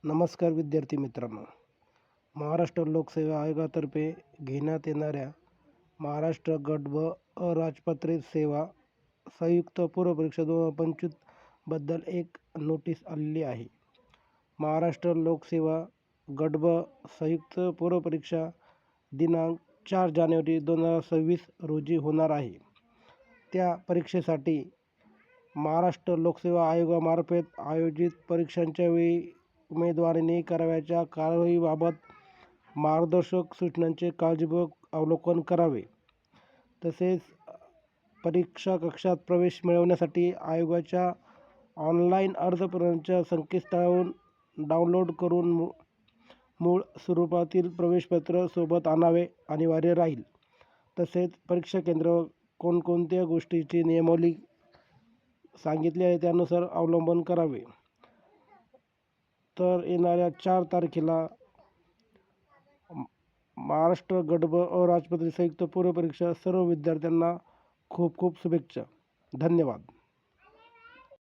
नमस्कार विद्यार्थी मित्रांनो. महाराष्ट्र लोकसेवा आयोगातर्फे घेण्यात येणाऱ्या महाराष्ट्र गट व अराजपत्रित सेवा संयुक्त पूर्वपरीक्षा 2025 बद्दल एक नोटीस आलेली आहे. महाराष्ट्र लोकसेवा गट व संयुक्त पूर्वपरीक्षा दिनांक 4 जानेवारी 2026 रोजी होणार आहे. त्या परीक्षेसाठी महाराष्ट्र लोकसेवा आयोगामार्फत आयोजित परीक्षांच्या वेळी उमेदवारांनी करावयाच्या कारवाईबाबत मार्गदर्शक सूचनांचे काळजीपूर्वक अवलोकन करावे. तसेच परीक्षा कक्षात प्रवेश मिळवण्यासाठी आयोगाच्या ऑनलाईन अर्ज प्रणालीच्या संकेतस्थळावरून डाउनलोड करून मूळ स्वरूपातील प्रवेशपत्र सोबत आणावे अनिवार्य राहील. तसेच परीक्षा केंद्रावर कोणकोणत्या गोष्टींची नियमावली सांगितली आहे त्यानुसार अवलंबन करावे. तर येणाऱ्या 4 तारखेला महाराष्ट्र गट व अराजपत्रित संयुक्त पूर्वपरीक्षा सर्व विद्यार्थ्यांना खूप खूप शुभेच्छा. धन्यवाद.